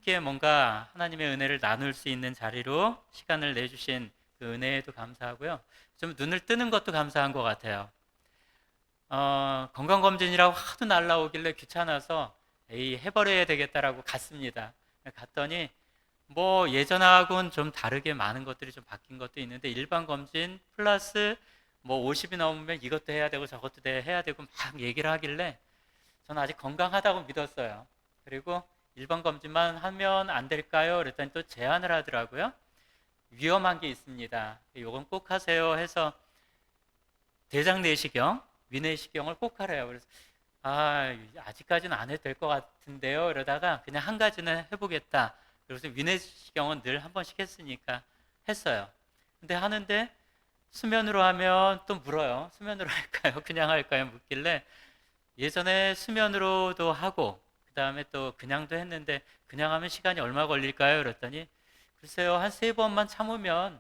함께 뭔가 하나님의 은혜를 나눌 수 있는 자리로 시간을 내주신 그 은혜에도 감사하고요. 좀 눈을 뜨는 것도 감사한 것 같아요. 건강검진이라고 하도 날라오길래 귀찮아서 에이, 해버려야 되겠다라고 갔습니다. 갔더니 뭐 예전하고는 좀 다르게 많은 것들이 좀 바뀐 것도 있는데 일반 검진 플러스 뭐 50이 넘으면 이것도 해야 되고 저것도 해야 되고 막 얘기를 하길래 저는 아직 건강하다고 믿었어요. 그리고 일반 검진만 하면 안 될까요? 그랬더니 또 제안을 하더라고요. 위험한 게 있습니다. 이건 꼭 하세요 해서 대장 내시경, 위내시경을 꼭 하래요. 그래서 아직까지는 안 해도 될 것 같은데요. 이러다가 그냥 한 가지는 해보겠다. 그래서 위내시경은 늘 한 번씩 했으니까 했어요. 근데 하는데 수면으로 하면 또 물어요. 수면으로 할까요? 그냥 할까요? 묻길래 예전에 수면으로도 하고 그 다음에 또 그냥도 했는데 그냥 하면 시간이 얼마 걸릴까요? 그랬더니 글쎄요 한 세 번만 참으면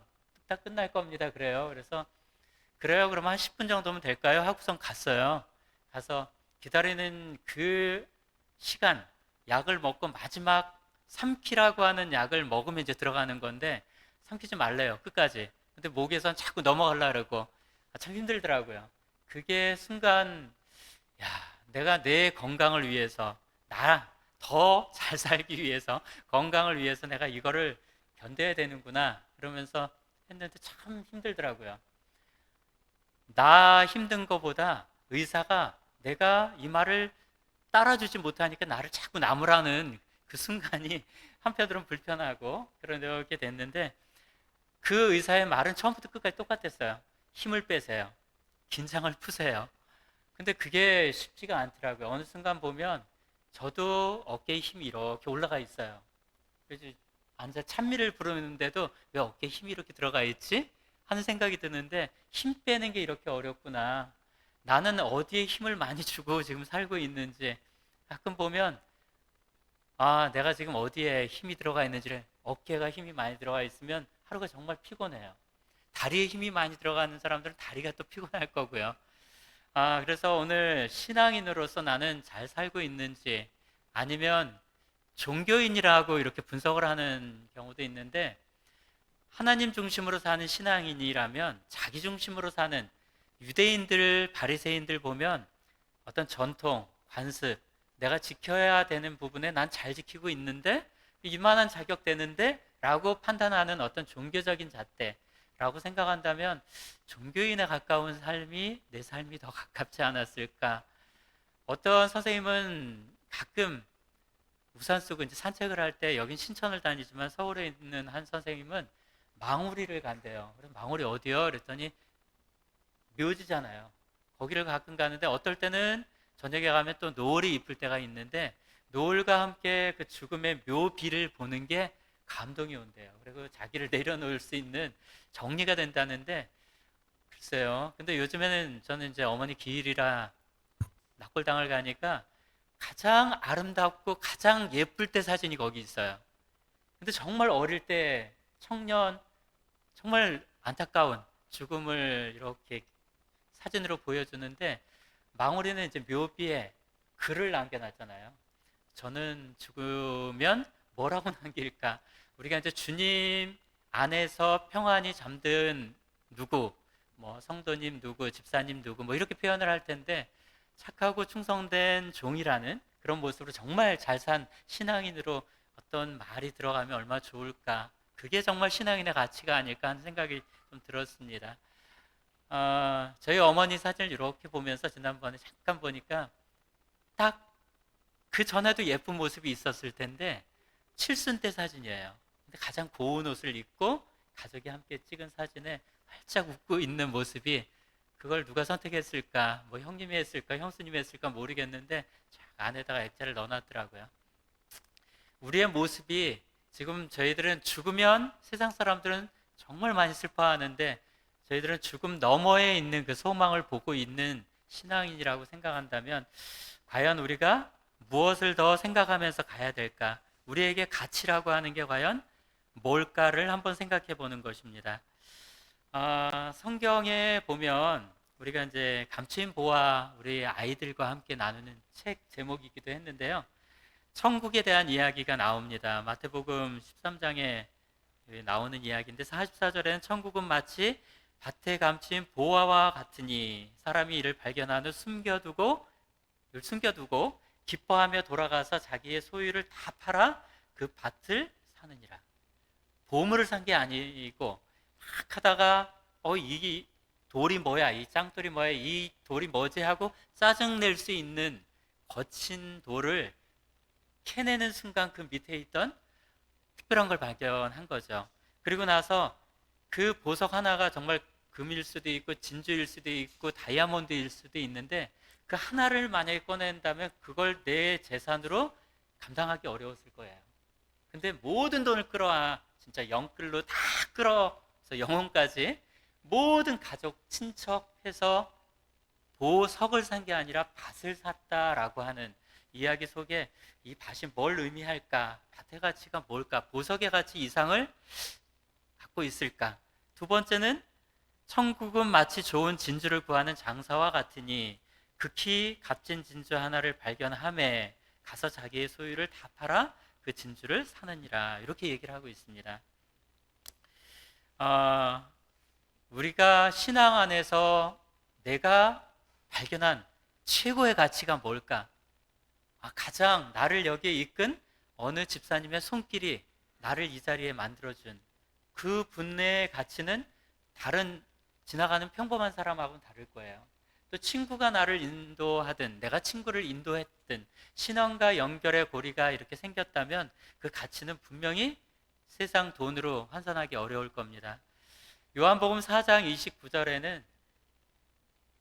딱 끝날 겁니다. 그래요. 그래서 그래요 그러면 한 10분 정도면 될까요? 하고선 갔어요. 가서 기다리는 그 시간 약을 먹고 마지막 삼키라고 하는 약을 먹으면 이제 들어가는 건데 삼키지 말래요 끝까지. 근데 목에선 자꾸 넘어가려고 그러고 참 힘들더라고요. 그게 순간 야, 내가 내 건강을 위해서, 나 더 잘 살기 위해서, 건강을 위해서 내가 이거를 견뎌야 되는구나. 그러면서 했는데 참 힘들더라고요. 나 힘든 것보다 의사가 내가 이 말을 따라주지 못하니까 나를 자꾸 나무라는 그 순간이 한편으로는 불편하고 그렇게 됐는데 그 의사의 말은 처음부터 끝까지 똑같았어요. 힘을 빼세요. 긴장을 푸세요. 근데 그게 쉽지가 않더라고요. 어느 순간 보면 저도 어깨에 힘이 이렇게 올라가 있어요. 그래서 앉아 찬미를 부르는데도 왜 어깨에 힘이 이렇게 들어가 있지? 하는 생각이 드는데 힘 빼는 게 이렇게 어렵구나. 나는 어디에 힘을 많이 주고 지금 살고 있는지 가끔 보면 내가 지금 어디에 힘이 들어가 있는지를 어깨가 힘이 많이 들어가 있으면 하루가 정말 피곤해요. 다리에 힘이 많이 들어가는 사람들은 다리가 또 피곤할 거고요. 그래서 오늘 신앙인으로서 나는 잘 살고 있는지 아니면 종교인이라고 이렇게 분석을 하는 경우도 있는데 하나님 중심으로 사는 신앙인이라면 자기 중심으로 사는 유대인들, 바리새인들 보면 어떤 전통, 관습, 내가 지켜야 되는 부분에 난 잘 지키고 있는데 이만한 자격 되는데 라고 판단하는 어떤 종교적인 잣대라고 생각한다면 종교인에 가까운 삶이 내 삶이 더 가깝지 않았을까. 어떤 선생님은 가끔 우산 쓰고 이제 산책을 할 때 여긴 신천을 다니지만 서울에 있는 한 선생님은 망우리를 간대요. 그럼 망우리 어디요? 그랬더니 묘지잖아요. 거기를 가끔 가는데 어떨 때는 저녁에 가면 또 노을이 이쁠 때가 있는데 노을과 함께 그 죽음의 묘비를 보는 게 감동이 온대요. 그리고 자기를 내려놓을 수 있는 정리가 된다는데 글쎄요. 근데 요즘에는 저는 이제 어머니 기일이라 낙골당을 가니까 가장 아름답고 가장 예쁠 때 사진이 거기 있어요. 근데 정말 어릴 때 청년 정말 안타까운 죽음을 이렇게 사진으로 보여주는데 망우리는 이제 묘비에 글을 남겨놨잖아요. 저는 죽으면 뭐라고 남길까? 우리가 이제 주님 안에서 평안히 잠든 누구, 뭐 성도님 누구, 집사님 누구, 뭐 이렇게 표현을 할 텐데 착하고 충성된 종이라는 그런 모습으로 정말 잘 산 신앙인으로 어떤 말이 들어가면 얼마나 좋을까? 그게 정말 신앙인의 가치가 아닐까 하는 생각이 좀 들었습니다. 저희 어머니 사진을 이렇게 보면서 지난번에 잠깐 보니까 딱 그 전에도 예쁜 모습이 있었을 텐데 칠순 때 사진이에요. 근데 가장 고운 옷을 입고 가족이 함께 찍은 사진에 활짝 웃고 있는 모습이 그걸 누가 선택했을까? 뭐 형님이 했을까? 형수님이 했을까? 모르겠는데 쫙 안에다가 액자를 넣어놨더라고요. 우리의 모습이 지금 저희들은 죽으면 세상 사람들은 정말 많이 슬퍼하는데 저희들은 죽음 너머에 있는 그 소망을 보고 있는 신앙인이라고 생각한다면 과연 우리가 무엇을 더 생각하면서 가야 될까? 우리에게 가치라고 하는 게 과연 뭘까를 한번 생각해 보는 것입니다. 성경에 보면 우리가 이제 감추인 보화 우리 아이들과 함께 나누는 책 제목이기도 했는데요. 천국에 대한 이야기가 나옵니다. 마태복음 13장에 나오는 이야기인데 44절에는 천국은 마치 밭에 감춘 보화와 같으니 사람이 이를 발견한 후 숨겨두고 기뻐하며 돌아가서 자기의 소유를 다 팔아 그 밭을 사느니라. 보물을 산 게 아니고 막 하다가 이 돌이 뭐야, 이 짱돌이 뭐야, 이 돌이 뭐지 하고 짜증낼 수 있는 거친 돌을 캐내는 순간 그 밑에 있던 특별한 걸 발견한 거죠. 그리고 나서 그 보석 하나가 정말 금일 수도 있고 진주일 수도 있고 다이아몬드일 수도 있는데 그 하나를 만약에 꺼낸다면 그걸 내 재산으로 감당하기 어려웠을 거예요. 근데 모든 돈을 끌어와 진짜 영끌로 다 끌어서 영혼까지 모든 가족, 친척 해서 보석을 산 게 아니라 밭을 샀다라고 하는 이야기 속에 이 밭이 뭘 의미할까? 밭의 가치가 뭘까? 보석의 가치 이상을 갖고 있을까? 두 번째는 천국은 마치 좋은 진주를 구하는 장사와 같으니 극히 값진 진주 하나를 발견함에 가서 자기의 소유를 다 팔아 그 진주를 사느니라. 이렇게 얘기를 하고 있습니다. 우리가 신앙 안에서 내가 발견한 최고의 가치가 뭘까? 가장 나를 여기에 이끈 어느 집사님의 손길이 나를 이 자리에 만들어준 그 분의 가치는 다른 지나가는 평범한 사람하고는 다를 거예요. 또 친구가 나를 인도하든 내가 친구를 인도했든 신앙과 연결의 고리가 이렇게 생겼다면 그 가치는 분명히 세상 돈으로 환산하기 어려울 겁니다. 요한복음 4장 29절에는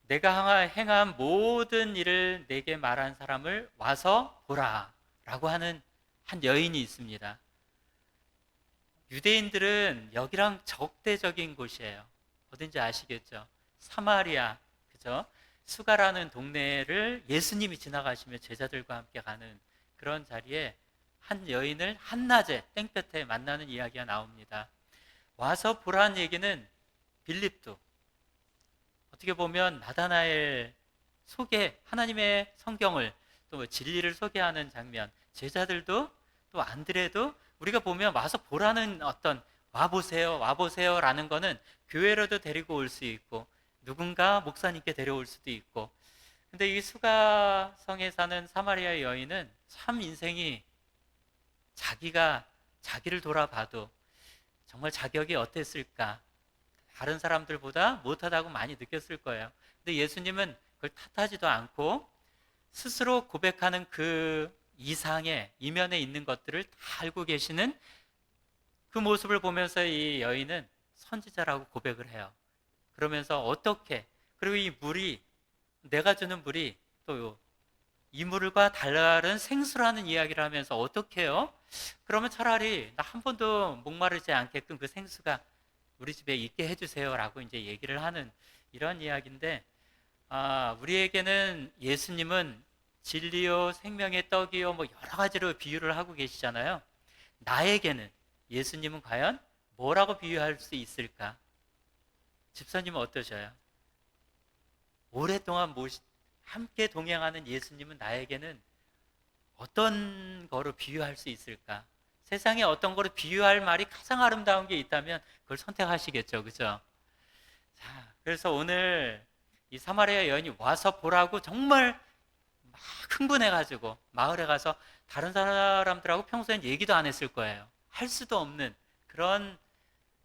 내가 행한 모든 일을 내게 말한 사람을 와서 보라 라고 하는 한 여인이 있습니다. 유대인들은 여기랑 적대적인 곳이에요. 어딘지 아시겠죠? 사마리아, 그죠? 수가라는 동네를 예수님이 지나가시며 제자들과 함께 가는 그런 자리에 한 여인을 한낮에 땡볕에 만나는 이야기가 나옵니다. 와서 보라는 얘기는 빌립도, 어떻게 보면 나다나엘 소개, 하나님의 성경을 또 진리를 소개하는 장면, 제자들도 또 안드레도 우리가 보면 와서 보라는 어떤 와보세요 라는 거는 교회로도 데리고 올 수 있고 누군가 목사님께 데려올 수도 있고, 근데 이 수가성에 사는 사마리아 여인은 참 인생이 자기를 돌아봐도 정말 자격이 어땠을까, 다른 사람들보다 못하다고 많이 느꼈을 거예요. 근데 예수님은 그걸 탓하지도 않고 스스로 고백하는 그 이상의 이면에 있는 것들을 다 알고 계시는 그 모습을 보면서 이 여인은 선지자라고 고백을 해요. 그러면서 어떻게, 그리고 이 물이, 내가 주는 물이 또 이 물과 다른 생수라는 이야기를 하면서 어떻게 해요? 그러면 차라리 나 한 번도 목마르지 않게끔 그 생수가 우리 집에 있게 해주세요라고 이제 얘기를 하는 이런 이야기인데, 우리에게는 예수님은 진리요 생명의 떡이요 뭐 여러 가지로 비유를 하고 계시잖아요. 나에게는 예수님은 과연 뭐라고 비유할 수 있을까? 집사님은 어떠셔요? 오랫동안 함께 동행하는 예수님은 나에게는 어떤 거로 비유할 수 있을까? 세상에 어떤 거로 비유할 말이 가장 아름다운 게 있다면 그걸 선택하시겠죠, 그죠? 자, 그래서 오늘 이 사마리아 여인이 와서 보라고 정말 막 흥분해가지고 마을에 가서 다른 사람들하고 평소엔 얘기도 안 했을 거예요. 할 수도 없는 그런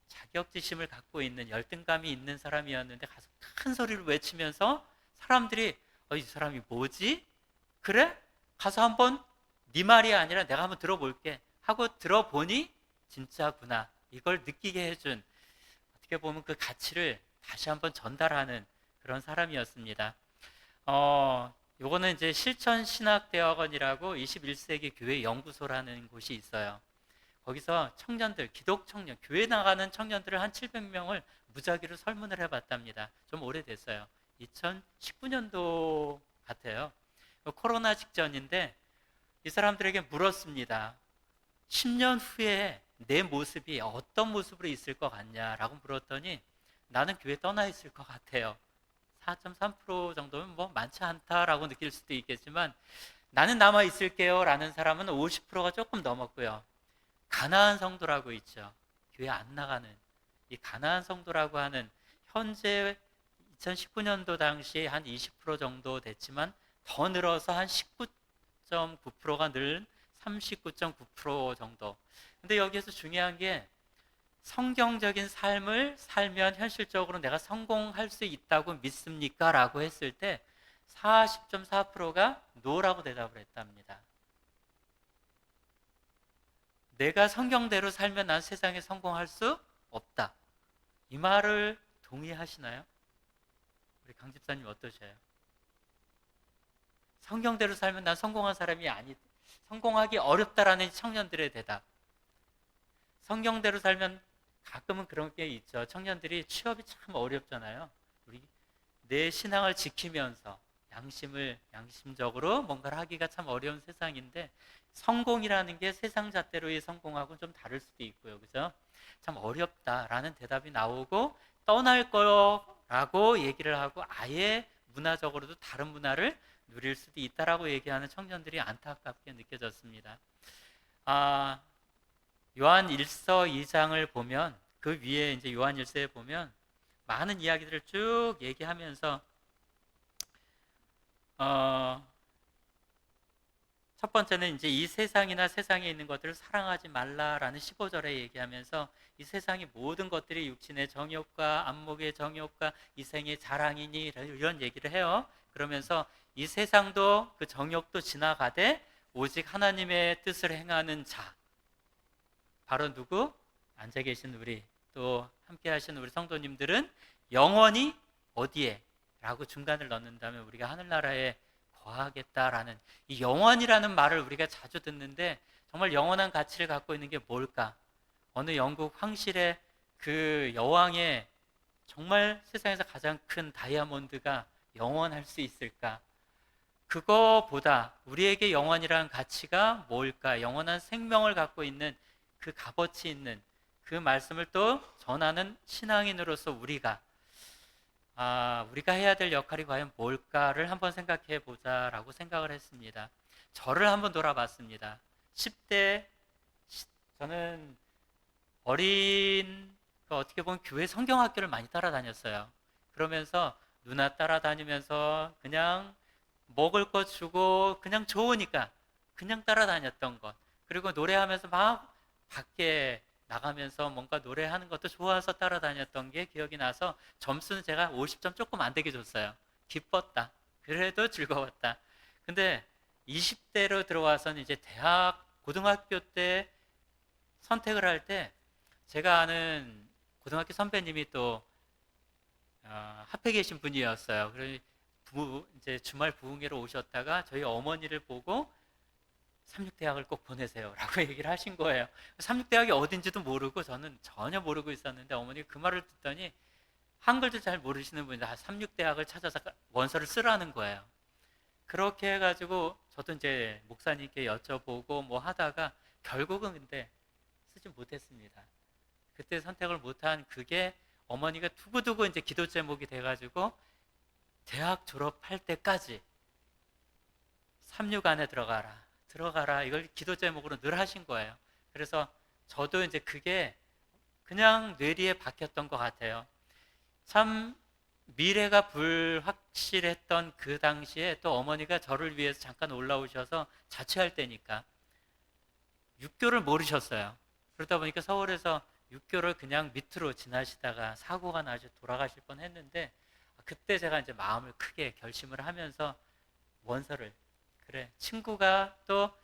자격지심을 갖고 있는 열등감이 있는 사람이었는데 가서 큰 소리를 외치면서 사람들이 이 사람이 뭐지? 그래? 가서 한번 네 말이 아니라 내가 한번 들어볼게 하고 들어보니 진짜구나, 이걸 느끼게 해준, 어떻게 보면 그 가치를 다시 한번 전달하는 그런 사람이었습니다. 요거는 이제 실천신학대학원이라고 21세기 교회 연구소라는 곳이 있어요. 거기서 청년들, 기독 청년, 교회 나가는 청년들을 한 700명을 무작위로 설문을 해봤답니다. 좀 오래됐어요. 2019년도 같아요. 코로나 직전인데 이 사람들에게 물었습니다. 10년 후에 내 모습이 어떤 모습으로 있을 것 같냐라고 물었더니 나는 교회 떠나 있을 것 같아요. 4.3% 정도면 뭐 많지 않다라고 느낄 수도 있겠지만 나는 남아 있을게요 라는 사람은 50%가 조금 넘었고요. 가나안 성도라고 있죠. 교회 안 나가는 이 가나안 성도라고 하는, 현재 2019년도 당시에 한 20% 정도 됐지만 더 늘어서 한 19.9%가 늘 39.9% 정도. 근데 여기에서 중요한 게, 성경적인 삶을 살면 현실적으로 내가 성공할 수 있다고 믿습니까? 라고 했을 때 40.4%가 노라고 대답을 했답니다. 내가 성경대로 살면 난 세상에 성공할 수 없다. 이 말을 동의하시나요? 우리 강 집사님 어떠셔요? 성경대로 살면 난 성공한 사람이 아니, 성공하기 어렵다라는 청년들의 대답. 성경대로 살면, 가끔은 그런 게 있죠. 청년들이 취업이 참 어렵잖아요. 우리 내 신앙을 지키면서 양심적으로 뭔가를 하기가 참 어려운 세상인데, 성공이라는 게 세상 잣대로의 성공하고는 좀 다를 수도 있고요. 그죠? 참 어렵다라는 대답이 나오고, 떠날 거라고 얘기를 하고 아예 문화적으로도 다른 문화를 누릴 수도 있다라고 얘기하는 청년들이 안타깝게 느껴졌습니다. 아, 요한 1서 2장을 보면, 그 위에 이제 요한 1서에 보면 많은 이야기들을 쭉 얘기하면서, 첫 번째는 이제 이 세상이나 세상에 있는 것들을 사랑하지 말라라는 15절에 얘기하면서, 이 세상의 모든 것들이 육신의 정욕과 안목의 정욕과 이생의 자랑이니 이런 얘기를 해요. 그러면서 이 세상도 그 정욕도 지나가되 오직 하나님의 뜻을 행하는 자, 바로 누구? 앉아 계신 우리, 또 함께 하시는 우리 성도님들은 영원히 어디에? 라고 중간을 넣는다면 우리가 하늘나라에 거하겠다라는, 이 영원이라는 말을 우리가 자주 듣는데, 정말 영원한 가치를 갖고 있는 게 뭘까? 어느 영국 황실의 그 여왕의 정말 세상에서 가장 큰 다이아몬드가 영원할 수 있을까? 그거보다 우리에게 영원이라는 가치가 뭘까? 영원한 생명을 갖고 있는 그 값어치 있는 그 말씀을 또 전하는 신앙인으로서 우리가 해야 될 역할이 과연 뭘까를 한번 생각해 보자라고 생각을 했습니다. 저를 한번 돌아봤습니다. 10대, 저는 어떻게 보면 교회 성경학교를 많이 따라다녔어요. 그러면서 누나 따라다니면서 그냥 먹을 거 주고 그냥 좋으니까 그냥 따라다녔던 것. 그리고 노래하면서 막 밖에 나가면서 뭔가 노래하는 것도 좋아서 따라다녔던 게 기억이 나서, 점수는 제가 50점 조금 안 되게 줬어요. 기뻤다. 그래도 즐거웠다. 근데 20대로 들어와서는 이제 고등학교 때 선택을 할 때, 제가 아는 고등학교 선배님이 또 합해 계신 분이었어요. 그래서 이제 주말 부흥회로 오셨다가 저희 어머니를 보고 삼육대학을 꼭 보내세요 라고 얘기를 하신 거예요. 삼육대학이 어딘지도 모르고 저는 전혀 모르고 있었는데, 어머니가 그 말을 듣더니 한글도 잘 모르시는 분이 삼육대학을 찾아서 원서를 쓰라는 거예요. 그렇게 해가지고 저도 이제 목사님께 여쭤보고 뭐 하다가 결국은 근데 쓰지 못했습니다. 그때 선택을 못한 그게 어머니가 두고두고 이제 기도 제목이 돼가지고 대학 졸업할 때까지 삼육 안에 들어가라 이걸 기도 제목으로 늘 하신 거예요. 그래서 저도 이제 그게 그냥 뇌리에 박혔던 것 같아요. 참 미래가 불확실했던 그 당시에 또 어머니가 저를 위해서 잠깐 올라오셔서 자취할 때니까 육교를 모르셨어요. 그러다 보니까 서울에서 육교를 그냥 밑으로 지나시다가 사고가 나서 돌아가실 뻔했는데, 그때 제가 이제 마음을 크게 결심을 하면서 원서를, 그래 친구가 또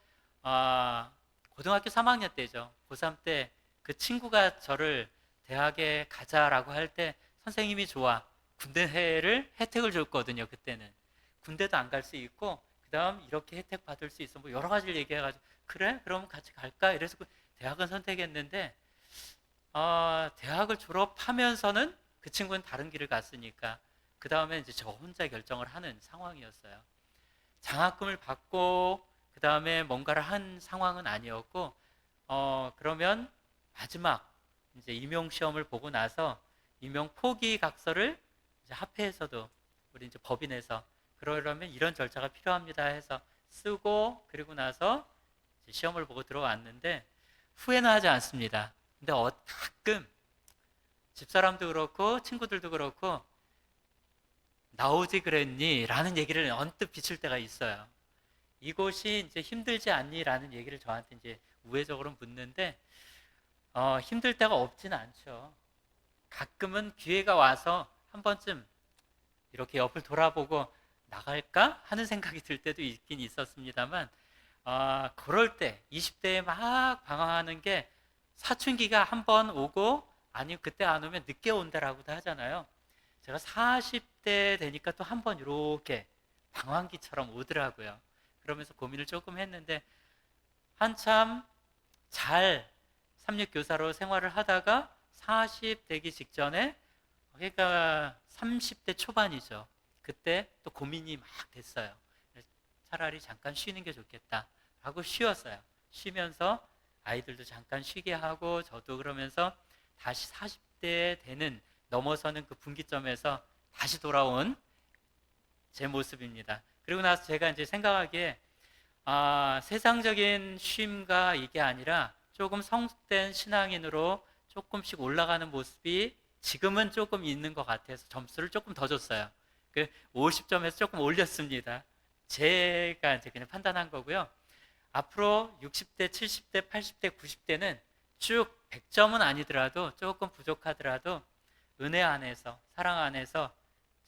고등학교 3학년 때죠. 고3 때 그 친구가 저를 대학에 가자라고 할 때 선생님이 좋아, 군대를 혜택을 줬거든요. 그때는 군대도 안 갈 수 있고 그 다음 이렇게 혜택 받을 수 있어 뭐 여러 가지를 얘기해가지고, 그래 그럼 같이 갈까 이래서 그 대학은 선택했는데, 대학을 졸업하면서는 그 친구는 다른 길을 갔으니까 그 다음에 이제 저 혼자 결정을 하는 상황이었어요. 장학금을 받고 그 다음에 뭔가를 한 상황은 아니었고, 그러면 마지막 이제 임용 시험을 보고 나서 임용 포기 각서를 이제 합회에서도, 우리 이제 법인에서 그러려면 이런 절차가 필요합니다 해서 쓰고 그리고 나서 시험을 보고 들어왔는데 후회는 하지 않습니다. 근데 가끔 집사람도 그렇고 친구들도 그렇고 나오지 그랬니? 라는 얘기를 언뜻 비칠 때가 있어요. 이곳이 이제 힘들지 않니? 라는 얘기를 저한테 이제 우회적으로 묻는데 힘들 때가 없지는 않죠. 가끔은 기회가 와서 한 번쯤 이렇게 옆을 돌아보고 나갈까 하는 생각이 들 때도 있긴 있었습니다만 그럴 때 20대에 막 방황하는 게 사춘기가 한 번 오고 아니면 그때 안 오면 늦게 온다라고도 하잖아요. 제가 40대 되니까 또 한 번 이렇게 방황기처럼 오더라고요. 그러면서 고민을 조금 했는데 한참 잘 삼육교사로 생활을 하다가 40 되기 직전에 그러니까 30대 초반이죠. 그때 또 고민이 막 됐어요. 차라리 잠깐 쉬는 게 좋겠다 하고 쉬었어요. 쉬면서 아이들도 잠깐 쉬게 하고 저도 그러면서 다시 40대 되는 넘어서는 그 분기점에서 다시 돌아온 제 모습입니다. 그리고 나서 제가 이제 생각하기에 세상적인 쉼과 이게 아니라 조금 성숙된 신앙인으로 조금씩 올라가는 모습이 지금은 조금 있는 것 같아서 점수를 조금 더 줬어요. 그 50점에서 조금 올렸습니다. 제가 이제 그냥 판단한 거고요. 앞으로 60대, 70대, 80대, 90대는 쭉 100점은 아니더라도 조금 부족하더라도 은혜 안에서, 사랑 안에서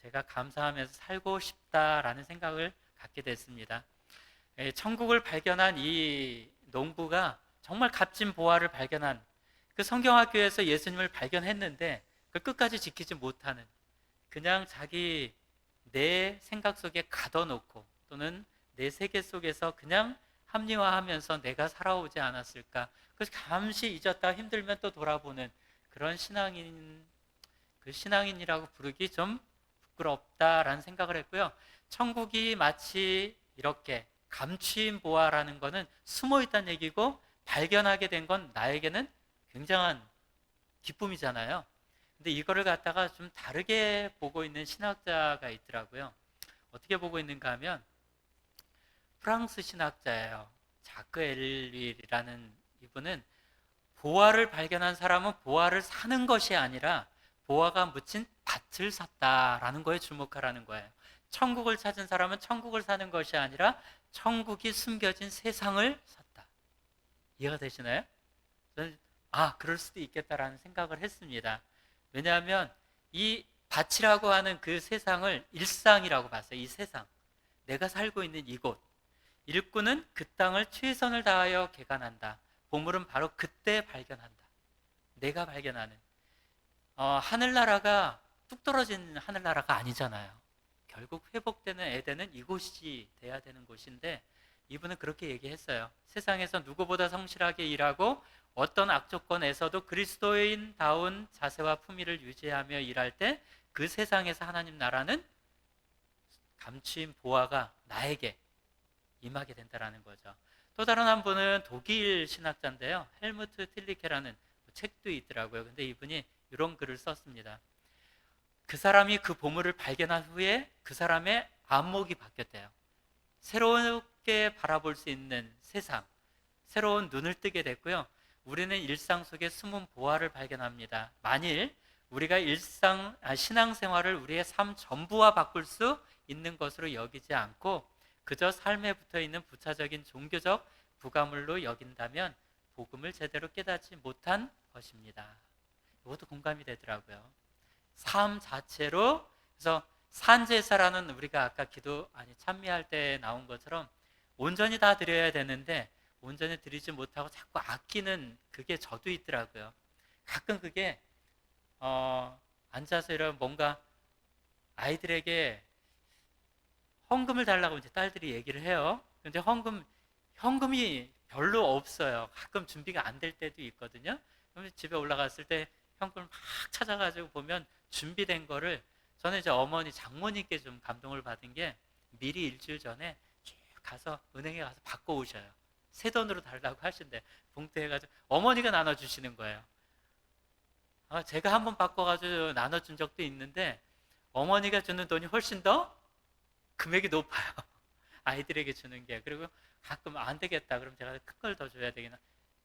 제가 감사하면서 살고 싶다라는 생각을 갖게 됐습니다. 천국을 발견한 이 농부가 정말 값진 보화를 발견한 그 성경학교에서 예수님을 발견했는데 그 끝까지 지키지 못하는 그냥 자기 내 생각 속에 가둬놓고 또는 내 세계 속에서 그냥 합리화하면서 내가 살아오지 않았을까. 그래서 잠시 잊었다 힘들면 또 돌아보는 그런 신앙인, 그 신앙인이라고 부르기 좀 부끄럽다라는 생각을 했고요. 천국이 마치 이렇게 감추인 보화라는 거는 숨어 있다는 얘기고 발견하게 된 건 나에게는 굉장한 기쁨이잖아요. 근데 이거를 갖다가 좀 다르게 보고 있는 신학자가 있더라고요. 어떻게 보고 있는가 하면 프랑스 신학자예요. 자크 엘릴이라는 이분은 보화를 발견한 사람은 보화를 사는 것이 아니라 보화가 묻힌 밭을 샀다라는 거에 주목하라는 거예요. 천국을 찾은 사람은 천국을 사는 것이 아니라 천국이 숨겨진 세상을 샀다. 이해가 되시나요? 저는 그럴 수도 있겠다라는 생각을 했습니다. 왜냐하면 이 밭이라고 하는 그 세상을 일상이라고 봤어요. 이 세상. 내가 살고 있는 이곳. 일꾼은 그 땅을 최선을 다하여 개간한다. 보물은 바로 그때 발견한다. 내가 발견하는. 하늘나라가 뚝 떨어진 하늘나라가 아니잖아요. 결국 회복되는 에덴은 이곳이 돼야 되는 곳인데 이분은 그렇게 얘기했어요. 세상에서 누구보다 성실하게 일하고 어떤 악조건에서도 그리스도인다운 자세와 품위를 유지하며 일할 때 그 세상에서 하나님 나라는 감추인 보화가 나에게 임하게 된다라는 거죠. 또 다른 한 분은 독일 신학자인데요. 헬무트 틸리케라는 책도 있더라고요. 근데 이분이 이런 글을 썼습니다. 그 사람이 그 보물을 발견한 후에 그 사람의 안목이 바뀌었대요. 새롭게 바라볼 수 있는 세상, 새로운 눈을 뜨게 됐고요. 우리는 일상 속에 숨은 보화를 발견합니다. 만일 우리가 신앙생활을 우리의 삶 전부와 바꿀 수 있는 것으로 여기지 않고 그저 삶에 붙어있는 부차적인 종교적 부가물로 여긴다면 복음을 제대로 깨닫지 못한 것입니다. 이것도 공감이 되더라고요. 삶 자체로, 그래서 산제사라는 우리가 아까 찬미할 때 나온 것처럼 온전히 다 드려야 되는데 온전히 드리지 못하고 자꾸 아끼는 그게 저도 있더라고요. 가끔 그게 앉아서 이런 뭔가 아이들에게 헌금을 달라고 이제 딸들이 얘기를 해요. 근데 현금이 별로 없어요. 가끔 준비가 안 될 때도 있거든요. 그러면 집에 올라갔을 때 현금을 막 찾아가지고 보면 준비된 거를 저는 이제 장모님께 좀 감동을 받은 게 미리 일주일 전에 쭉 가서 은행에 가서 바꿔 오셔요. 새 돈으로 달라고 하신대. 봉투 해가지고 어머니가 나눠주시는 거예요. 제가 한번 바꿔가지고 나눠준 적도 있는데 어머니가 주는 돈이 훨씬 더 금액이 높아요. 아이들에게 주는 게. 그리고 가끔 안 되겠다. 그럼 제가 큰 걸 더 줘야 되겠나.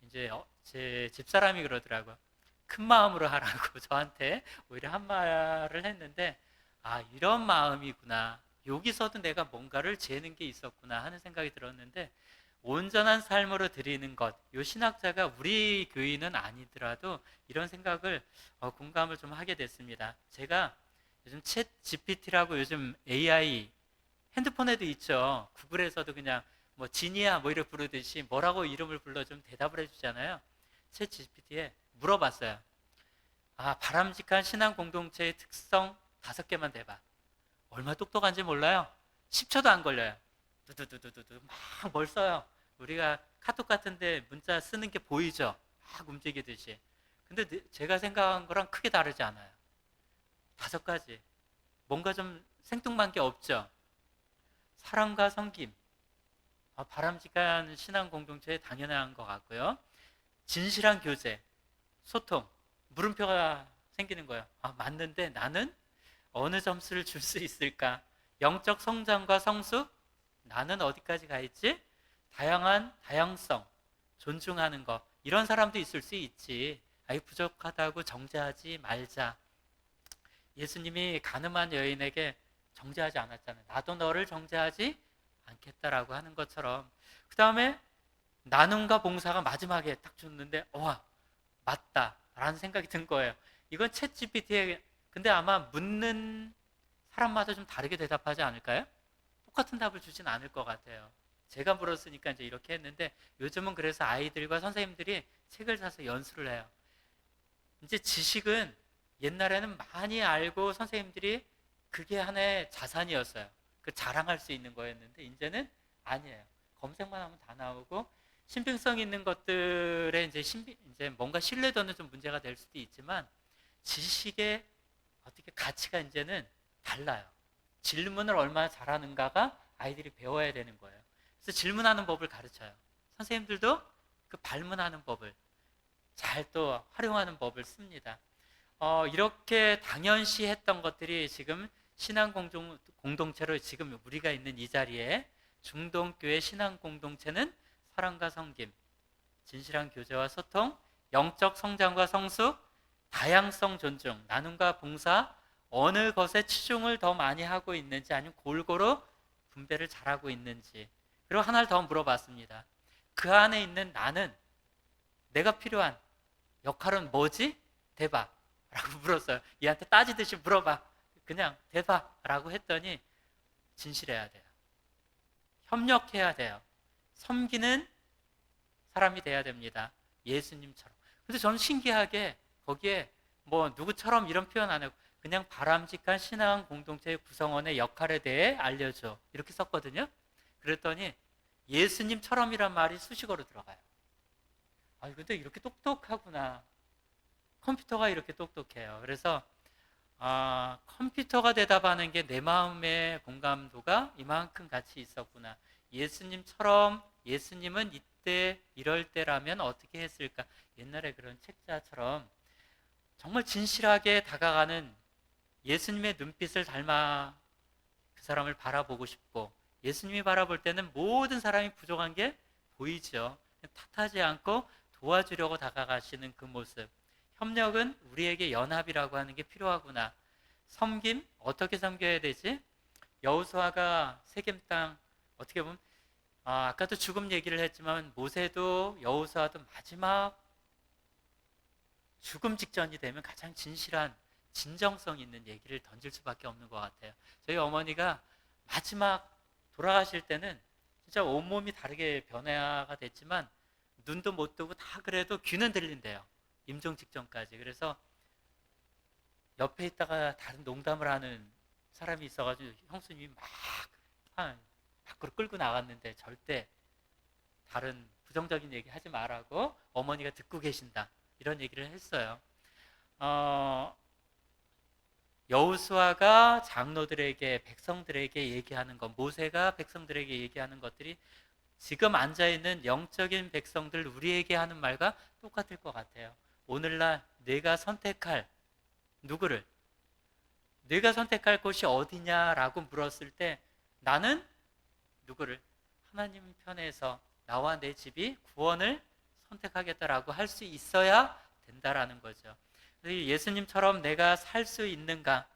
이제 제 집사람이 그러더라고요. 큰 마음으로 하라고 저한테 오히려 한 말을 했는데, 아, 이런 마음이구나. 여기서도 내가 뭔가를 재는 게 있었구나 하는 생각이 들었는데, 온전한 삶으로 드리는 것, 요 신학자가 우리 교인은 아니더라도 이런 생각을 공감을 좀 하게 됐습니다. 제가 요즘 챗 GPT라고 요즘 AI 핸드폰에도 있죠. 구글에서도 그냥 뭐 지니야 뭐 이렇게 부르듯이 뭐라고 이름을 불러 좀 대답을 해주잖아요. 챗 GPT에 물어봤어요. 아, 바람직한 신앙 공동체의 특성 5개만 대봐. 얼마 똑똑한지 몰라요. 10초도 안 걸려요. 두두두두두 막 뭘 써요. 우리가 카톡 같은데 문자 쓰는 게 보이죠? 막 움직이듯이. 근데 제가 생각한 거랑 크게 다르지 않아요. 5가지. 뭔가 좀 생뚱만 게 없죠. 사랑과 섬김. 바람직한 신앙 공동체에 당연한 것 같고요. 진실한 교제, 소통. 물음표가 생기는 거예요. 아, 맞는데 나는 어느 점수를 줄 수 있을까? 영적 성장과 성숙, 나는 어디까지 가 있지? 다양성, 존중하는 거. 이런 사람도 있을 수 있지. 아이, 부족하다고 정죄하지 말자. 예수님이 가늠한 여인에게 정죄하지 않았잖아요. 나도 너를 정죄하지 않겠다라고 하는 것처럼. 그 다음에 나눔과 봉사가 마지막에 딱 줬는데, 와, 맞다. 라는 생각이 든 거예요. 이건 챗 GPT에, 근데 아마 묻는 사람마다 좀 다르게 대답하지 않을까요? 똑같은 답을 주진 않을 것 같아요. 제가 물었으니까 이제 이렇게 했는데, 요즘은 그래서 아이들과 선생님들이 책을 사서 연수를 해요. 이제 지식은 옛날에는 많이 알고 선생님들이 그게 하나의 자산이었어요. 그 자랑할 수 있는 거였는데 이제는 아니에요. 검색만 하면 다 나오고 신빙성 있는 것들에 이제 뭔가 신뢰도는 좀 문제가 될 수도 있지만 지식의 어떻게 가치가 이제는 달라요. 질문을 얼마나 잘하는가가 아이들이 배워야 되는 거예요. 그래서 질문하는 법을 가르쳐요. 선생님들도 그 발문하는 법을 잘 또 활용하는 법을 씁니다. 이렇게 당연시 했던 것들이 지금 공동체로 지금 우리가 있는 이 자리에 중동교회 신앙 공동체는 사랑과 섬김, 진실한 교제와 소통, 영적 성장과 성숙, 다양성 존중, 나눔과 봉사, 어느 것에 치중을 더 많이 하고 있는지 아니면 골고루 분배를 잘하고 있는지. 그리고 하나를 더 물어봤습니다. 그 안에 있는 나는 내가 필요한 역할은 뭐지? 대봐 라고 물었어요. 얘한테 따지듯이 물어봐. 그냥 대봐 라고 했더니 진실해야 돼요. 협력해야 돼요. 섬기는 사람이 돼야 됩니다. 예수님처럼. 근데 저는 신기하게 거기에 뭐 누구처럼 이런 표현 안 하고 그냥 바람직한 신앙 공동체의 구성원의 역할에 대해 알려줘. 이렇게 썼거든요. 그랬더니 예수님처럼이란 말이 수식어로 들어가요. 아, 근데 이렇게 똑똑하구나. 컴퓨터가 이렇게 똑똑해요. 그래서 컴퓨터가 대답하는 게 내 마음의 공감도가 이만큼 같이 있었구나. 예수님은 이때 이럴 때라면 어떻게 했을까? 옛날에 그런 책자처럼 정말 진실하게 다가가는 예수님의 눈빛을 닮아 그 사람을 바라보고 싶고 예수님이 바라볼 때는 모든 사람이 부족한 게 보이죠. 탓하지 않고 도와주려고 다가가시는 그 모습. 협력은 우리에게 연합이라고 하는 게 필요하구나. 섬김? 어떻게 섬겨야 되지? 여호수아가 세겜 땅 어떻게 보면 아까도 죽음 얘기를 했지만 모세도 여호수아도 마지막 죽음 직전이 되면 가장 진실한 진정성 있는 얘기를 던질 수밖에 없는 것 같아요. 저희 어머니가 마지막 돌아가실 때는 진짜 온몸이 다르게 변화가 됐지만 눈도 못 뜨고 다 그래도 귀는 들린대요. 임종 직전까지. 그래서 옆에 있다가 다른 농담을 하는 사람이 있어가지고 형수님이 막 밖으로 끌고 나갔는데 절대 다른 부정적인 얘기 하지 말라고 어머니가 듣고 계신다. 이런 얘기를 했어요. 여호수아가 장로들에게 백성들에게 얘기하는 것, 모세가 백성들에게 얘기하는 것들이 지금 앉아있는 영적인 백성들 우리에게 하는 말과 똑같을 것 같아요. 오늘날 내가 선택할 누구를 내가 선택할 곳이 어디냐라고 물었을 때 나는 누구를? 하나님 편에서 나와 내 집이 구원을 선택하겠다라고 할 수 있어야 된다라는 거죠. 예수님처럼 내가 살 수 있는가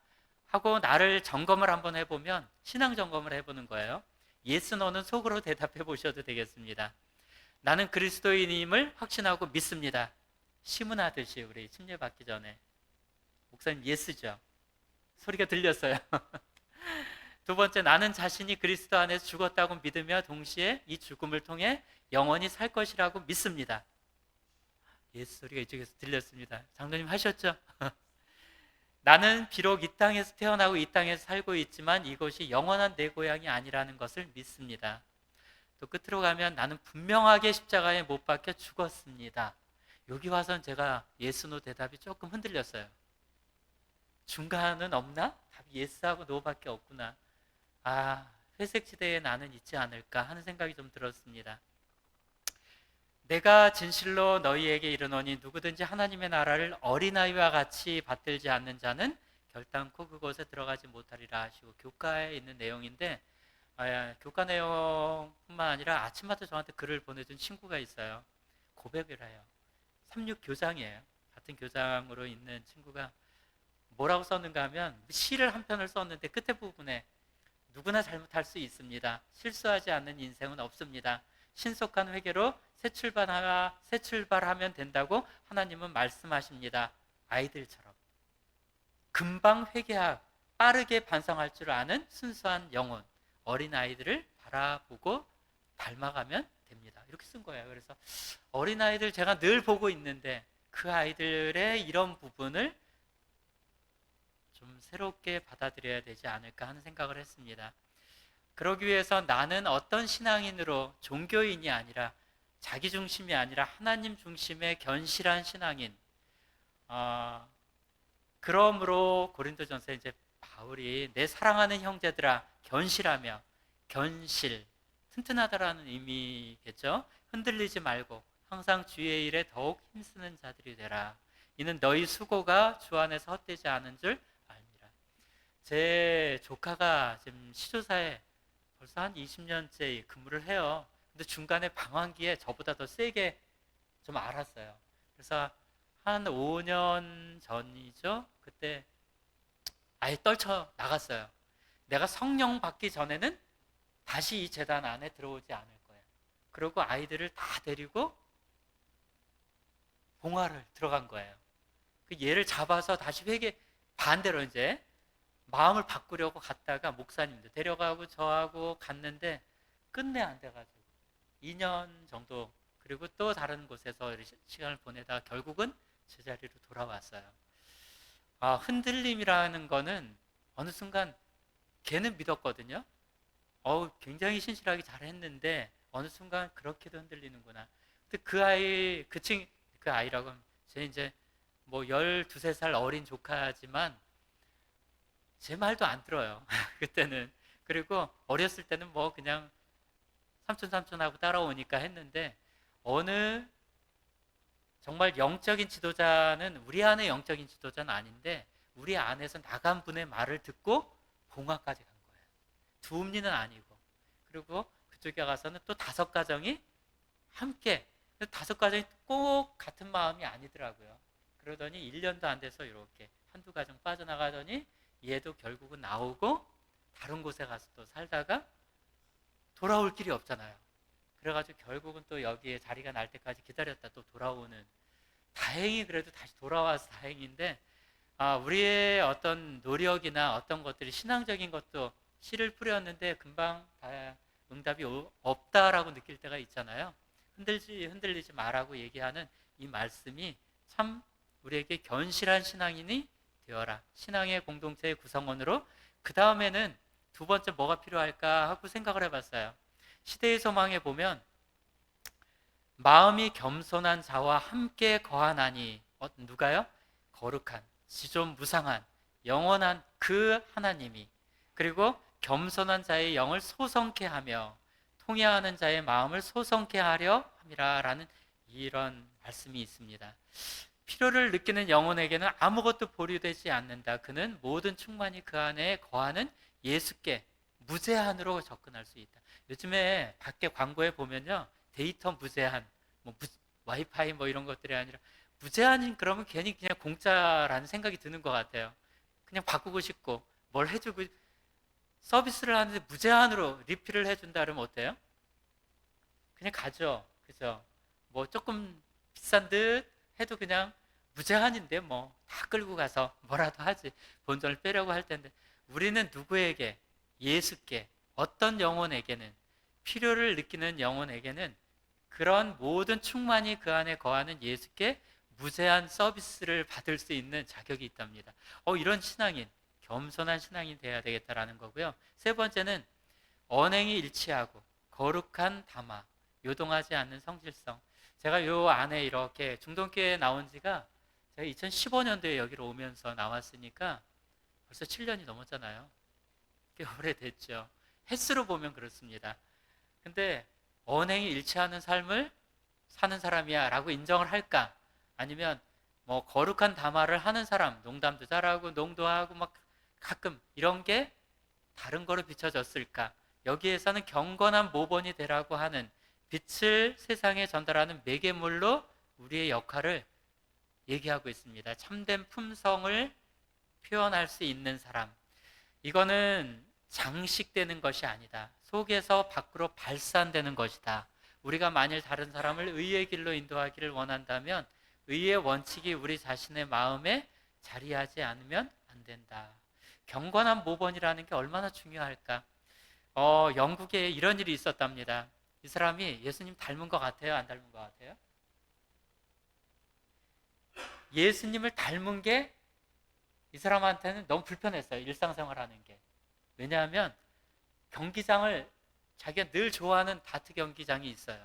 하고 나를 점검을 한번 해보면, 신앙 점검을 해보는 거예요. 예스 노는 속으로 대답해 보셔도 되겠습니다. 나는 그리스도인임을 확신하고 믿습니다. 시문하듯이 우리 침례 받기 전에 목사님 예스죠. 소리가 들렸어요. 두 번째, 나는 자신이 그리스도 안에서 죽었다고 믿으며 동시에 이 죽음을 통해 영원히 살 것이라고 믿습니다. 예수 소리가 이쪽에서 들렸습니다. 장로님 하셨죠? 나는 비록 이 땅에서 태어나고 이 땅에서 살고 있지만 이곳이 영원한 내 고향이 아니라는 것을 믿습니다. 또 끝으로 가면 나는 분명하게 십자가에 못 박혀 죽었습니다. 여기 와서는 제가 예스노 대답이 조금 흔들렸어요. 중간은 없나? 답이 예스하고 노밖에 없구나. 회색 지대에 나는 있지 않을까 하는 생각이 좀 들었습니다. 내가 진실로 너희에게 이르노니 누구든지 하나님의 나라를 어린아이와 같이 받들지 않는 자는 결단코 그곳에 들어가지 못하리라 하시고, 교과에 있는 내용인데, 교과 내용뿐만 아니라 아침마다 저한테 글을 보내준 친구가 있어요. 고백을 해요. 36교장이에요. 같은 교장으로 있는 친구가 뭐라고 썼는가 하면, 시를 한 편을 썼는데 끝에 부분에 누구나 잘못할 수 있습니다. 실수하지 않는 인생은 없습니다. 신속한 회개로 새 출발하면 된다고 하나님은 말씀하십니다. 아이들처럼 금방 회개하고 빠르게 반성할 줄 아는 순수한 영혼, 어린 아이들을 바라보고 닮아가면 됩니다. 이렇게 쓴 거예요. 그래서 어린 아이들 제가 늘 보고 있는데 그 아이들의 이런 부분을 좀 새롭게 받아들여야 되지 않을까 하는 생각을 했습니다. 그러기 위해서 나는 어떤 신앙인으로, 종교인이 아니라, 자기 중심이 아니라 하나님 중심의 견실한 신앙인, 그러므로 고린도전서에 이제 바울이 내 사랑하는 형제들아 견실하며, 견실, 튼튼하다라는 의미겠죠. 흔들리지 말고 항상 주의 일에 더욱 힘쓰는 자들이 되라. 이는 너희 수고가 주 안에서 헛되지 않은 줄 압니다. 제 조카가 지금 시조사에 벌써 한 20년째 근무를 해요. 근데 중간에 방황기에 저보다 더 세게 좀 알았어요. 그래서 한 5년 전이죠. 그때 아예 떨쳐 나갔어요. 내가 성령 받기 전에는 다시 이 재단 안에 들어오지 않을 거예요. 그리고 아이들을 다 데리고 봉화를 들어간 거예요. 그 얘를 잡아서 다시 반대로 이제 마음을 바꾸려고 갔다가 목사님도 데려가고 저하고 갔는데 끝내 안 돼가지고 2년 정도, 그리고 또 다른 곳에서 시간을 보내다가 결국은 제자리로 돌아왔어요. 흔들림이라는 거는 어느 순간 걔는 믿었거든요. 굉장히 신실하게 잘했는데 어느 순간 그렇게도 흔들리는구나. 근데 그 아이라고 하면 제 이제 뭐 12~13살 어린 조카지만 제 말도 안 들어요. 그때는. 그리고 어렸을 때는 뭐 그냥 삼촌하고 따라오니까 했는데, 어느 정말 영적인 지도자는, 우리 안에 영적인 지도자는 아닌데 우리 안에서 나간 분의 말을 듣고 봉화까지 간 거예요. 두음리는 아니고. 그리고 그쪽에 가서는 또 5가정이 함께, 5가정이 꼭 같은 마음이 아니더라고요. 그러더니 1년도 안 돼서 이렇게 한두 가정 빠져나가더니 얘도 결국은 나오고 다른 곳에 가서 또 살다가 돌아올 길이 없잖아요. 그래가지고 결국은 또 여기에 자리가 날 때까지 기다렸다 또 돌아오는, 다행히 그래도 다시 돌아와서 다행인데, 우리의 어떤 노력이나 어떤 것들이, 신앙적인 것도 씨를 뿌렸는데 금방 다 응답이 없다라고 느낄 때가 있잖아요. 흔들리지 말라고 얘기하는 이 말씀이 참 우리에게 견실한 신앙인이 되어라, 신앙의 공동체의 구성원으로. 그 다음에는 두 번째 뭐가 필요할까 하고 생각을 해봤어요. 시대의 소망에 보면 마음이 겸손한 자와 함께 거하나니, 누가요? 거룩한, 지존 무상한, 영원한 그 하나님이, 그리고 겸손한 자의 영을 소성케 하며 통회하는 자의 마음을 소성케 하려 함이라라는 이런 말씀이 있습니다. 필요를 느끼는 영혼에게는 아무것도 보류되지 않는다. 그는 모든 충만히 그 안에 거하는 예수께 무제한으로 접근할 수 있다. 요즘에 밖에 광고에 보면요, 데이터 무제한, 뭐 와이파이 뭐 이런 것들이 아니라 무제한인 그러면 괜히 그냥 공짜라는 생각이 드는 것 같아요. 그냥 바꾸고 싶고 뭘 해주고 서비스를 하는데 무제한으로 리필을 해준다 그러면 어때요? 그냥 가죠. 그죠? 뭐 조금 비싼 듯 해도 그냥 무제한인데 뭐 다 끌고 가서 뭐라도 하지. 본전을 빼려고 할 텐데 우리는 누구에게? 예수께, 어떤 영혼에게는, 필요를 느끼는 영혼에게는 그런 모든 충만이 그 안에 거하는 예수께 무제한 서비스를 받을 수 있는 자격이 있답니다. 이런 신앙인, 겸손한 신앙이 돼야 되겠다라는 거고요. 세 번째는 언행이 일치하고 거룩한 담화, 요동하지 않는 성실성. 제가 요 안에 이렇게 중동교회에 나온 지가 제가 2015년도에 여기로 오면서 나왔으니까 벌써 7년이 넘었잖아요. 꽤 오래됐죠. 횟수로 보면 그렇습니다. 근데 언행이 일치하는 삶을 사는 사람이야 라고 인정을 할까? 아니면 뭐 거룩한 담화를 하는 사람, 농담도 잘하고 농도하고 막 가끔 이런 게 다른 거로 비춰졌을까? 여기에서는 경건한 모본이 되라고 하는 빛을 세상에 전달하는 매개물로 우리의 역할을 얘기하고 있습니다. 참된 품성을 표현할 수 있는 사람. 이거는 장식되는 것이 아니다. 속에서 밖으로 발산되는 것이다. 우리가 만일 다른 사람을 의의 길로 인도하기를 원한다면 의의 원칙이 우리 자신의 마음에 자리하지 않으면 안 된다. 경건한 모범이라는 게 얼마나 중요할까? 영국에 이런 일이 있었답니다. 이 사람이 예수님 닮은 것 같아요? 안 닮은 것 같아요? 예수님을 닮은 게 이 사람한테는 너무 불편했어요. 일상생활 하는 게. 왜냐하면 경기장을 자기가 늘 좋아하는 다트 경기장이 있어요.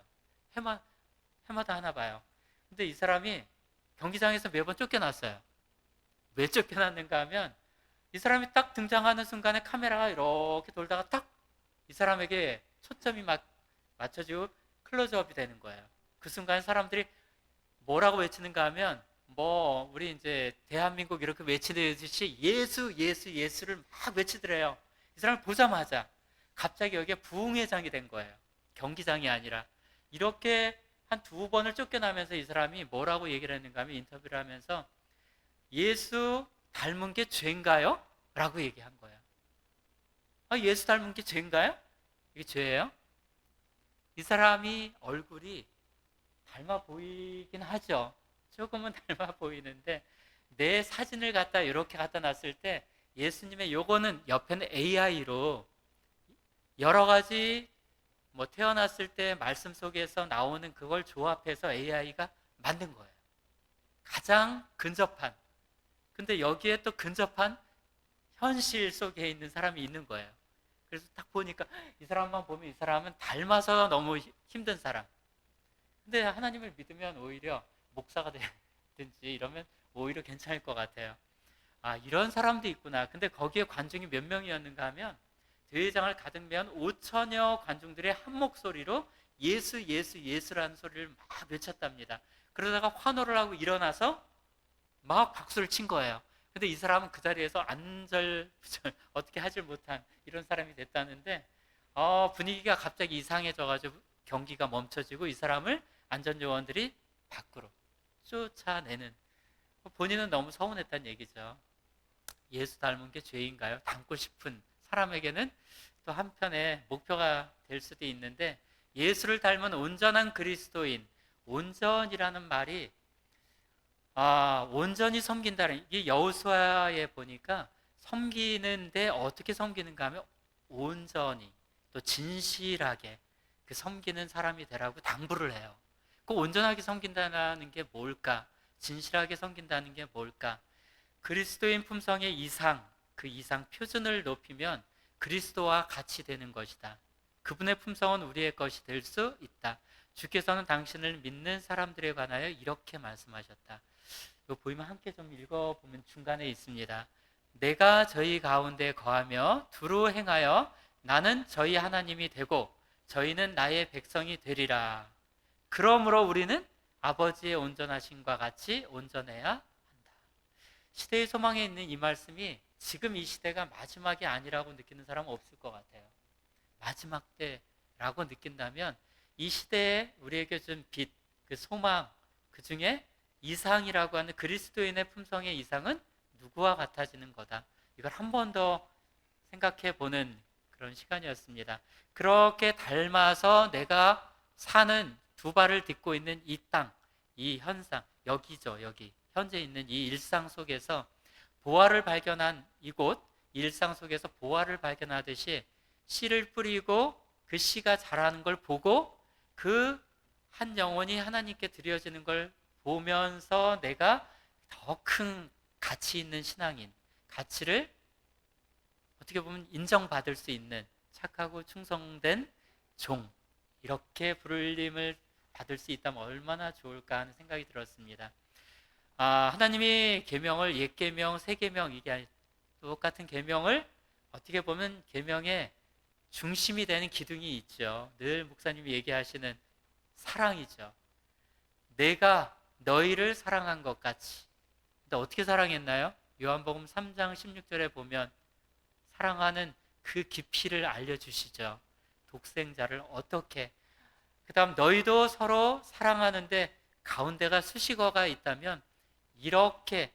해마다 하나 봐요. 근데 이 사람이 경기장에서 매번 쫓겨났어요. 왜 쫓겨났는가 하면 이 사람이 딱 등장하는 순간에 카메라가 이렇게 돌다가 딱 이 사람에게 초점이 맞춰지고 클로즈업이 되는 거예요. 그 순간 사람들이 뭐라고 외치는가 하면 뭐 우리 이제 대한민국 이렇게 외치듯이 예수 예수 예수를 막 외치더래요. 이 사람을 보자마자 갑자기 여기에 부흥회장이 된 거예요. 경기장이 아니라. 이렇게 한 두 번을 쫓겨나면서 이 사람이 뭐라고 얘기를 했는가 하면 인터뷰를 하면서 예수 닮은 게 죄인가요? 라고 얘기한 거예요. 예수 닮은 게 죄인가요? 이게 죄예요? 이 사람이 얼굴이 닮아 보이긴 하죠. 조금은 닮아 보이는데 내 사진을 이렇게 갖다 놨을 때 예수님의 요거는 옆에는 AI로 여러 가지 뭐 태어났을 때 말씀 속에서 나오는 그걸 조합해서 AI가 만든 거예요. 가장 근접한. 근데 여기에 또 근접한 현실 속에 있는 사람이 있는 거예요. 그래서 딱 보니까 이 사람만 보면 이 사람은 닮아서 너무 힘든 사람. 근데 하나님을 믿으면 오히려 목사가 되든지 이러면 오히려 괜찮을 것 같아요. 이런 사람도 있구나. 근데 거기에 관중이 몇 명이었는가 하면 대회장을 가득 메운 5천여 관중들의 한 목소리로 예수 예수 예수라는 소리를 막 외쳤답니다. 그러다가 환호를 하고 일어나서 막 박수를 친 거예요. 근데 이 사람은 그 자리에서 안절부절 어떻게 하질 못한 이런 사람이 됐다는데 분위기가 갑자기 이상해져가지고 경기가 멈춰지고 이 사람을 안전요원들이 밖으로 쫓아내는, 본인은 너무 서운했다는 얘기죠. 예수 닮은 게 죄인가요? 닮고 싶은 사람에게는 또 한편의 목표가 될 수도 있는데 예수를 닮은 온전한 그리스도인, 온전이라는 말이 온전히 섬긴다는, 이게 여호수아에 보니까 섬기는데 어떻게 섬기는가 하면 온전히 또 진실하게 그 섬기는 사람이 되라고 당부를 해요. 그 온전하게 섬긴다는 게 뭘까? 진실하게 섬긴다는 게 뭘까? 그리스도인 품성의 이상, 그 이상 표준을 높이면 그리스도와 같이 되는 것이다. 그분의 품성은 우리의 것이 될 수 있다. 주께서는 당신을 믿는 사람들에 관하여 이렇게 말씀하셨다. 이거 보이면 함께 좀 읽어보면 중간에 있습니다. 내가 저희 가운데 거하며 두루 행하여 나는 저희 하나님이 되고 저희는 나의 백성이 되리라. 그러므로 우리는 아버지의 온전하심과 같이 온전해야 한다. 시대의 소망에 있는 이 말씀이 지금 이 시대가 마지막이 아니라고 느끼는 사람은 없을 것 같아요. 마지막 때라고 느낀다면 이 시대에 우리에게 준 빛, 그 소망, 그 중에 이상이라고 하는 그리스도인의 품성의 이상은 누구와 같아지는 거다. 이걸 한 번 더 생각해 보는 그런 시간이었습니다. 그렇게 닮아서 내가 사는 두 발을 딛고 있는 이 땅, 이 현상, 여기죠, 여기. 현재 있는 이 일상 속에서 보화를 발견한 이곳, 일상 속에서 보화를 발견하듯이 씨를 뿌리고 그 씨가 자라는 걸 보고 그 한 영혼이 하나님께 드려지는 걸 보면서 내가 더 큰 가치 있는 신앙인, 가치를 어떻게 보면 인정받을 수 있는 착하고 충성된 종, 이렇게 부르림을 받을 수 있다면 얼마나 좋을까 하는 생각이 들었습니다. 하나님이 계명을 옛 계명, 새 계명, 이게 똑같은 계명을 어떻게 보면 계명의 중심이 되는 기둥이 있죠. 늘 목사님이 얘기하시는 사랑이죠. 내가 너희를 사랑한 것 같이. 근데 어떻게 사랑했나요? 요한복음 3장 16절에 보면 사랑하는 그 깊이를 알려주시죠. 독생자를 어떻게. 그 다음 너희도 서로 사랑하는데 가운데가 수식어가 있다면 이렇게.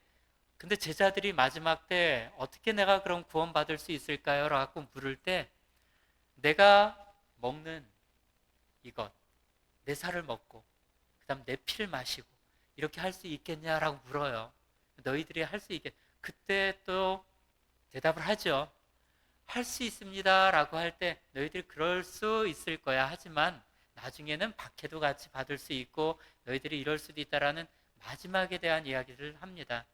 근데 제자들이 마지막 때 어떻게 내가 그럼 구원받을 수 있을까요? 라고 물을 때 내가 먹는 이것, 내 살을 먹고 그 다음 내 피를 마시고 이렇게 할 수 있겠냐라고 물어요. 너희들이 할 수 있겠. 그때 또 대답을 하죠. 할 수 있습니다 라고 할 때 너희들이 그럴 수 있을 거야. 하지만 나중에는 박해도 같이 받을 수 있고 너희들이 이럴 수도 있다라는 마지막에 대한 이야기를 합니다.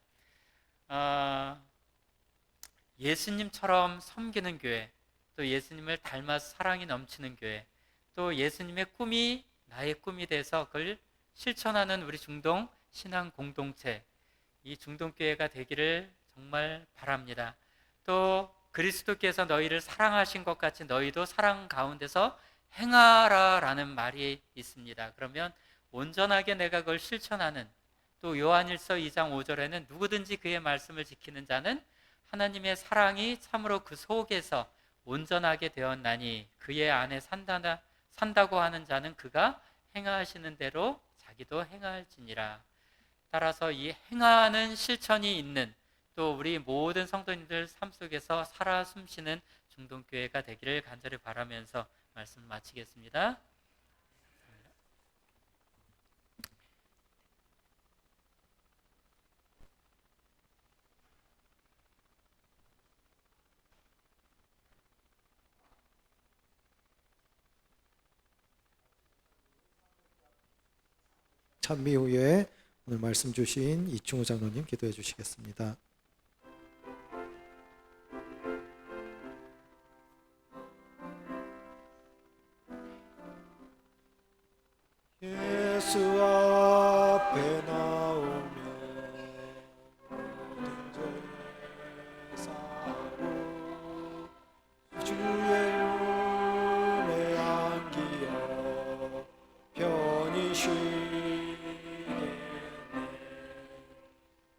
예수님처럼 섬기는 교회, 또 예수님을 닮아서 사랑이 넘치는 교회, 또 예수님의 꿈이 나의 꿈이 돼서 그걸 실천하는 우리 중동 신앙 공동체, 이 중동교회가 되기를 정말 바랍니다. 또 그리스도께서 너희를 사랑하신 것 같이 너희도 사랑 가운데서 행하라 라는 말이 있습니다. 그러면 온전하게 내가 그걸 실천하는, 또 요한일서 2장 5절에는 누구든지 그의 말씀을 지키는 자는 하나님의 사랑이 참으로 그 속에서 온전하게 되었나니 그의 안에 산다고 하는 자는 그가 행하시는 대로 자기도 행할지니라. 따라서 이 행하는 실천이 있는, 또 우리 모든 성도님들 삶 속에서 살아 숨쉬는 중동교회가 되기를 간절히 바라면서 말씀을 마치겠습니다. 찬미 후에 오늘 말씀 주신 이충호 장로님 기도해 주시겠습니다. 예수 앞에 나오며 모든 죄 사하고 주의 은혜 안기어 편히 쉬겠네.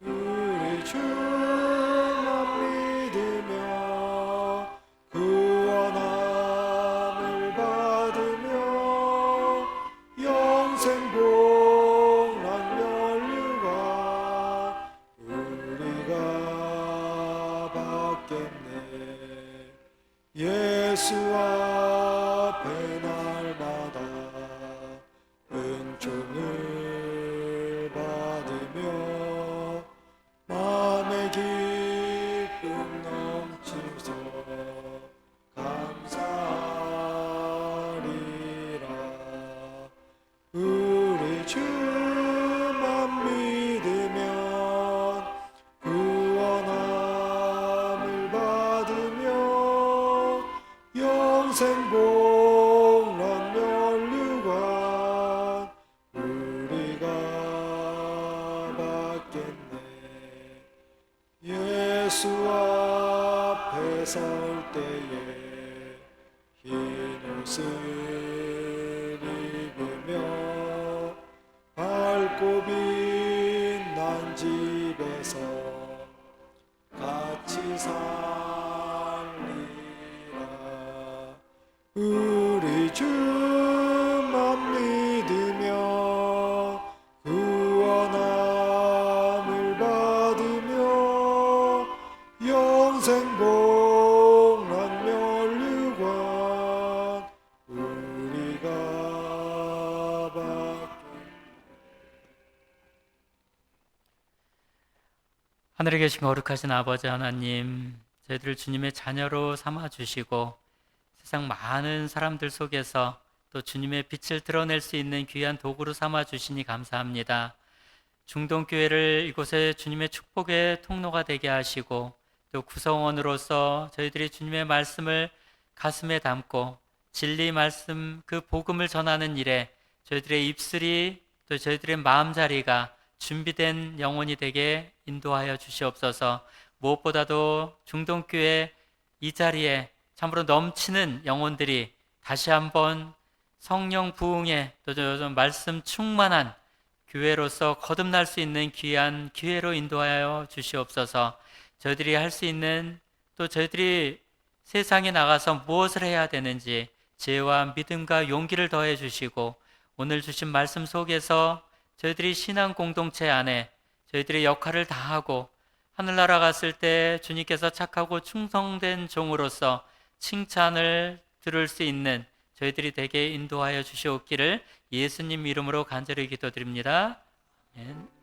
우리 주만 믿으며 구원함을 받으며 영생 복락 면류관 우리가 받겠네. 예수 앞에 날마다 은총을 받으며 마음의 기쁨 넘치소 감사하리라. 우리 주만 믿으면 구원함을 받으며 영생 복락 면류관 우리가 받겠네. 예수 앞에 설 때에 흰 옷을 입으며 밝고 빛난 집에서 같이 살 생복 란멸류관 우리가 받 하늘에 계신 거룩하신 아버지 하나님, 저희들을 주님의 자녀로 삼아 주시고 세상 많은 사람들 속에서 또 주님의 빛을 드러낼 수 있는 귀한 도구로 삼아 주시니 감사합니다. 중동교회를 이곳에 주님의 축복의 통로가 되게 하시고 또 구성원으로서 저희들이 주님의 말씀을 가슴에 담고 진리 말씀 그 복음을 전하는 일에 저희들의 입술이 또 저희들의 마음자리가 준비된 영혼이 되게 인도하여 주시옵소서. 무엇보다도 중동교회 이 자리에 참으로 넘치는 영혼들이 다시 한번 성령 부흥에 또 말씀 충만한 교회로서 거듭날 수 있는 귀한 기회로 인도하여 주시옵소서. 저희들이 할 수 있는 또 저희들이 세상에 나가서 무엇을 해야 되는지 지혜와 믿음과 용기를 더해 주시고 오늘 주신 말씀 속에서 저희들이 신앙 공동체 안에 저희들의 역할을 다하고 하늘나라 갔을 때 주님께서 착하고 충성된 종으로서 칭찬을 들을 수 있는 저희들이 되게 인도하여 주시옵기를 예수님 이름으로 간절히 기도드립니다. 아멘.